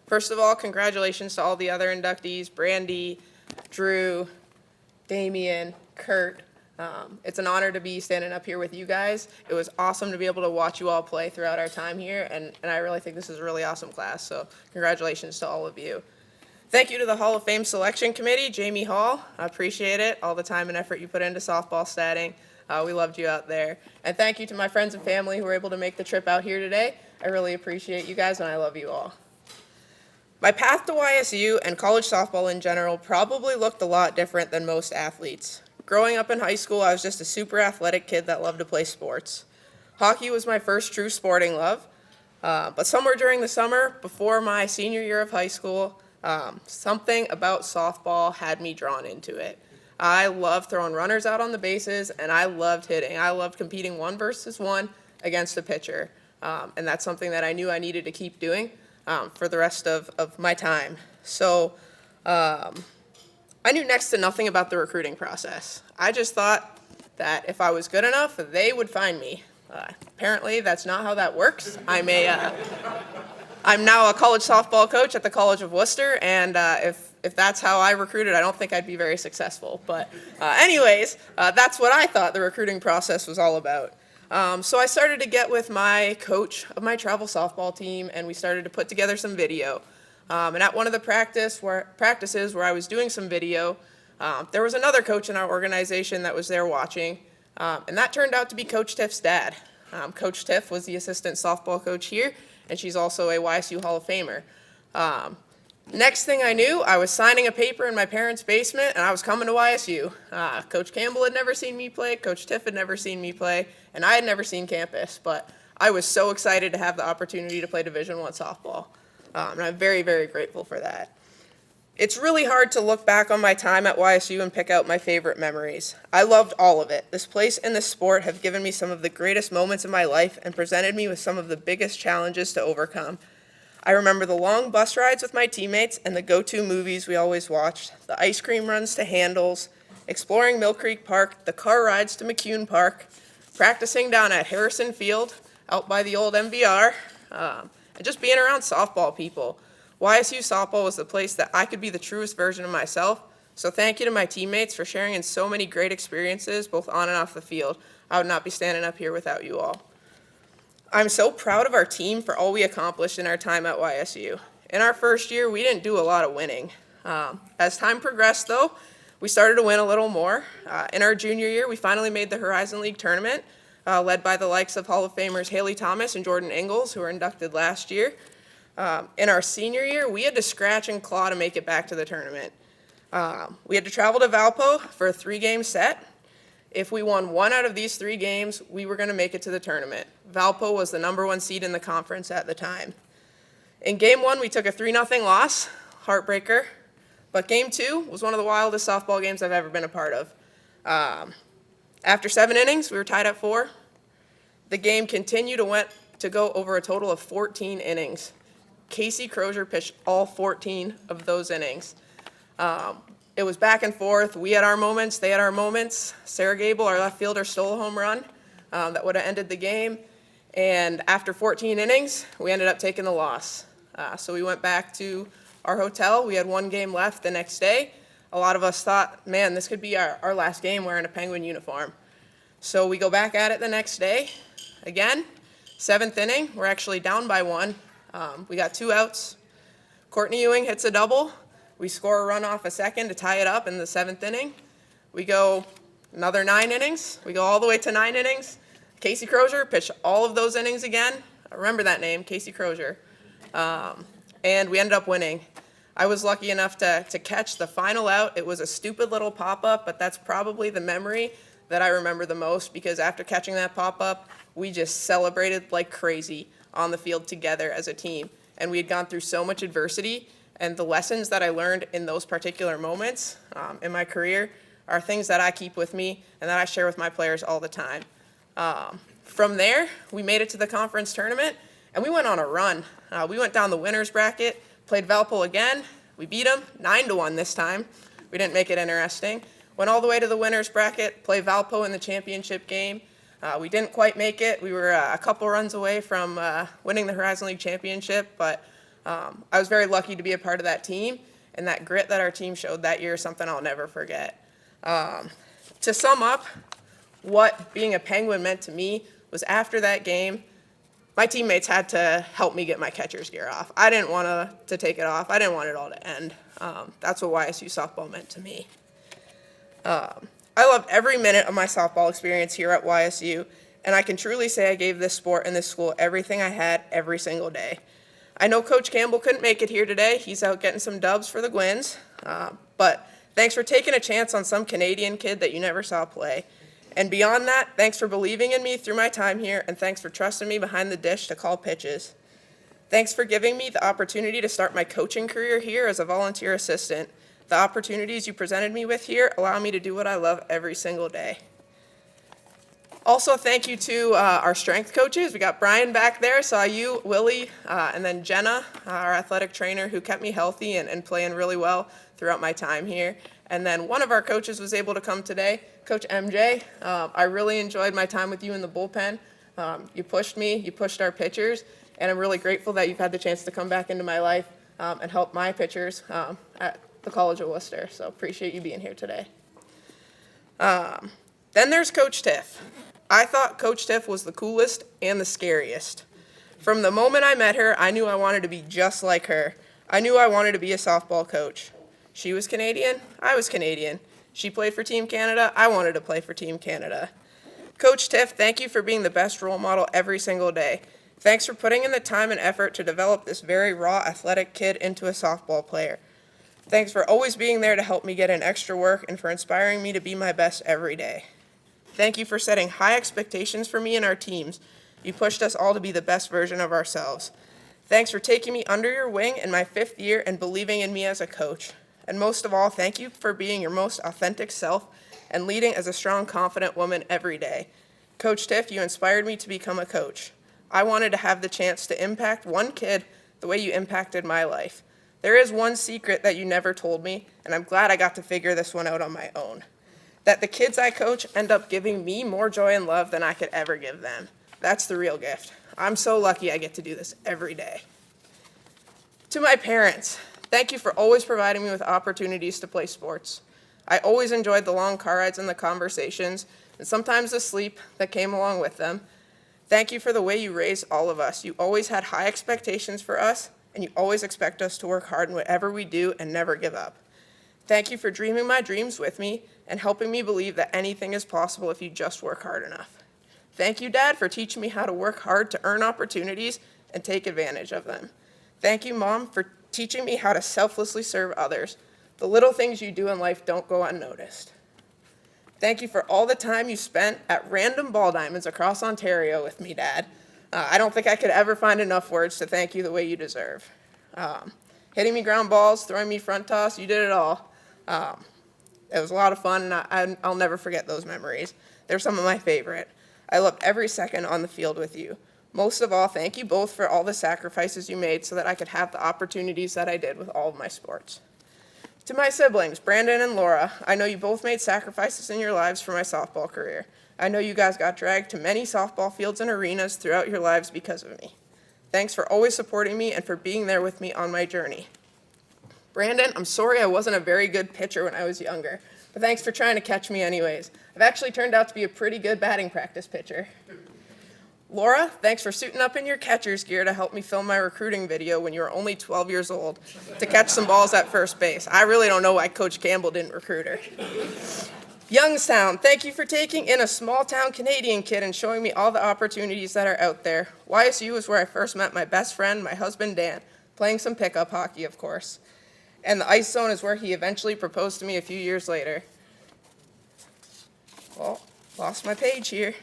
First of all, congratulations to all the other inductees, Brandy, Drew, Damian, Kurt. It's an honor to be standing up here with you guys. It was awesome to be able to watch you all play throughout our time here, and I really think this is a really awesome class, so congratulations to all of you. Thank you to the Hall of Fame Selection Committee, Jamie Hall. I appreciate it, all the time and effort you put into softball statting. We loved you out there. And thank you to my friends and family who were able to make the trip out here today. I really appreciate you guys, and I love you all. My path to YSU and college softball in general probably looked a lot different than most athletes. Growing up in high school, I was just a super athletic kid that loved to play sports. Hockey was my first true sporting love, but somewhere during the summer, before my senior year of high school, something about softball had me drawn into it. I loved throwing runners out on the bases, and I loved hitting. I loved competing 1-versus-1 against a pitcher, and that's something that I knew I needed to keep doing for the rest of my time. So I knew next to nothing about the recruiting process. I just thought that if I was good enough, they would find me. Apparently, that's not how that works. I'm now a college softball coach at the College of Worcester, and if that's how I recruited, I don't think I'd be very successful. But anyways, that's what I thought the recruiting process was all about. So I started to get with my coach of my travel softball team, and we started to put together some video. And at one of the practices where I was doing some video, there was another coach in our organization that was there watching, and that turned out to be Coach Tiff's dad. Coach Tiff was the assistant softball coach here, and she's also a YSU Hall of Famer. Next thing I knew, I was signing a paper in my parents' basement, and I was coming to YSU. Coach Campbell had never seen me play, Coach Tiff had never seen me play, and I had never seen campus, but I was so excited to have the opportunity to play Division I softball, and I'm very, very grateful for that. It's really hard to look back on my time at YSU and pick out my favorite memories. I loved all of it. This place and this sport have given me some of the greatest moments in my life and presented me with some of the biggest challenges to overcome. I remember the long bus rides with my teammates and the go-to movies we always watched, the ice cream runs to Handles, exploring Mill Creek Park, the car rides to McCune Park, practicing down at Harrison Field, out by the old MVR, and just being around softball people. YSU softball was the place that I could be the truest version of myself, so thank you to my teammates for sharing in so many great experiences, both on and off the field. I would not be standing up here without you all. I'm so proud of our team for all we accomplished in our time at YSU. In our first year, we didn't do a lot of winning. As time progressed, though, we started to win a little more. In our junior year, we finally made the Horizon League tournament, led by the likes of Hall of Famers Haley Thomas and Jordan Ingalls, who were inducted last year. In our senior year, we had to scratch and claw to make it back to the tournament. We had to travel to Valpo for a 3-game set. If we won 1 out of these 3 games, we were going to make it to the tournament. Valpo was the #1 seed in the conference at the time. In Game 1, we took a 3-0 loss, heartbreaker. But Game 2 was one of the wildest softball games I've ever been a part of. After 7 innings, we were tied at 4. The game continued to go over a total of 14 innings. Casey Crozier pitched all 14 of those innings. It was back and forth. We had our moments, they had our moments. Sarah Gable, our left fielder, stole a home run that would have ended the game. And after 14 innings, we ended up taking the loss. So we went back to our hotel. We had 1 game left the next day. A lot of us thought, man, this could be our last game wearing a Penguin uniform. So we go back at it the next day. Again, 7th inning, we're actually down by 1. We got 2 outs. Courtney Ewing hits a double. We score a run off a second to tie it up in the 7th inning. We go another 9 innings. We go all the way to 9 innings. Casey Crozier pitched all of those innings again. I remember that name, Casey Crozier. And we ended up winning. I was lucky enough to catch the final out. It was a stupid little pop-up, but that's probably the memory that I remember the most, because after catching that pop-up, we just celebrated like crazy on the field together as a team. And we had gone through so much adversity, and the lessons that I learned in those particular moments in my career are things that I keep with me and that I share with my players all the time. From there, we made it to the conference tournament, and we went on a run. We went down the winner's bracket, played Valpo again. We beat them 9-1 this time. We didn't make it interesting. Went all the way to the winner's bracket, played Valpo in the championship game. We didn't quite make it. We were a couple runs away from winning the Horizon League championship, but I was very lucky to be a part of that team, and that grit that our team showed that year is something I'll never forget. To sum up what being a Penguin meant to me was after that game, my teammates had to help me get my catcher's gear off. I didn't want to take it off. I didn't want it all to end. That's what YSU softball meant to me. I loved every minute of my softball experience here at YSU, and I can truly say I gave this sport and this school everything I had every single day. I know Coach Campbell couldn't make it here today. He's out getting some dubs for the Gwins, but thanks for taking a chance on some Canadian kid that you never saw play. And beyond that, thanks for believing in me through my time here, and thanks for trusting me behind the dish to call pitches. Thanks for giving me the opportunity to start my coaching career here as a volunteer assistant. The opportunities you presented me with here allow me to do what I love every single day. Also, thank you to our strength coaches. We got Brian back there, saw you, Willie, and then Jenna, our athletic trainer, who kept me healthy and playing really well throughout my time here. And then one of our coaches was able to come today, Coach MJ. I really enjoyed my time with you in the bullpen. You pushed me, you pushed our pitchers, and I'm really grateful that you've had the chance to come back into my life and help my pitchers at the College of Worcester. So appreciate you being here today. Then there's Coach Tiff. I thought Coach Tiff was the coolest and the scariest. From the moment I met her, I knew I wanted to be just like her. I knew I wanted to be a softball coach. She was Canadian, I was Canadian. She played for Team Canada, I wanted to play for Team Canada. Coach Tiff, thank you for being the best role model every single day. Thanks for putting in the time and effort to develop this very raw athletic kid into a softball player. Thanks for always being there to help me get in extra work and for inspiring me to be my best every day. Thank you for setting high expectations for me and our teams. You pushed us all to be the best version of ourselves. Thanks for taking me under your wing in my 5th year and believing in me as a coach. And most of all, thank you for being your most authentic self and leading as a strong, confident woman every day. Coach Tiff, you inspired me to become a coach. I wanted to have the chance to impact one kid the way you impacted my life. There is one secret that you never told me, and I'm glad I got to figure this one out on my own. That the kids I coach end up giving me more joy and love than I could ever give them. That's the real gift. I'm so lucky I get to do this every day. To my parents, thank you for always providing me with opportunities to play sports. I always enjoyed the long car rides and the conversations, and sometimes the sleep that came along with them. Thank you for the way you raised all of us. You always had high expectations for us, and you always expect us to work hard in whatever we do and never give up. Thank you for dreaming my dreams with me and helping me believe that anything is possible if you just work hard enough. Thank you, Dad, for teaching me how to work hard to earn opportunities and take advantage of them. Thank you, Mom, for teaching me how to selflessly serve others. The little things you do in life don't go unnoticed. Thank you for all the time you spent at random ball diamonds across Ontario with me, Dad. I don't think I could ever find enough words to thank you the way you deserve. Hitting me ground balls, throwing me front toss, you did it all. It was a lot of fun, and I'll never forget those memories. They're some of my favorite. I loved every second on the field with you. Most of all, thank you both for all the sacrifices you made so that I could have the opportunities that I did with all of my sports. To my siblings, Brandon and Laura, I know you both made sacrifices in your lives for my softball career. I know you guys got dragged to many softball fields and arenas throughout your lives because of me. Thanks for always supporting me and for being there with me on my journey. Brandon, I'm sorry I wasn't a very good pitcher when I was younger, but thanks for trying to catch me anyways. I've actually turned out to be a pretty good batting practice pitcher. Laura, thanks for suiting up in your catcher's gear to help me film my recruiting video when you were only 12 years old to catch some balls at first base. I really don't know why Coach Campbell didn't recruit her. Youngstown, thank you for taking in a small-town Canadian kid and showing me all the opportunities that are out there. YSU is where I first met my best friend, my husband Dan, playing some pickup hockey, of course. And the ice zone is where he eventually proposed to me a few years later. Well, lost my page here.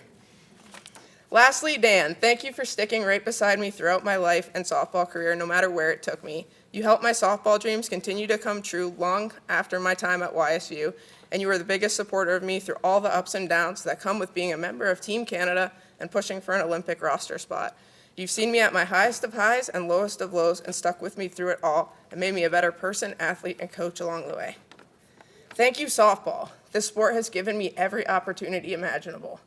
Lastly, Dan, thank you for sticking right beside me throughout my life and softball career, no matter where it took me. You helped my softball dreams continue to come true long after my time at YSU, and you were the biggest supporter of me through all the ups and downs that come with being a member of Team Canada and pushing for an Olympic roster spot. You've seen me at my highest of highs and lowest of lows and stuck with me through it all and made me a better person, athlete, and coach along the way. Thank you, softball. This sport has given me every opportunity imaginable.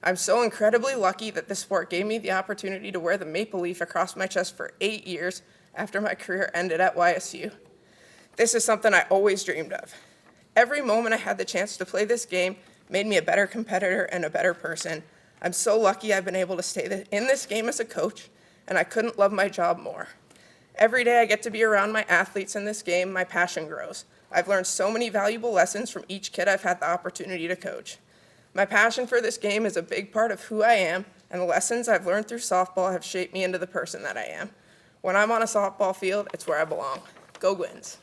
I'm so incredibly lucky that this sport gave me the opportunity to wear the maple leaf across my chest for 8 years after my career ended at YSU. This is something I always dreamed of. Every moment I had the chance to play this game made me a better competitor and a better person. I'm so lucky I've been able to stay in this game as a coach, and I couldn't love my job more. Every day I get to be around my athletes in this game, my passion grows. I've learned so many valuable lessons from each kid I've had the opportunity to coach. My passion for this game is a big part of who I am, and the lessons I've learned through softball have shaped me into the person that I am. When I'm on a softball field, it's where I belong. Go Gwins.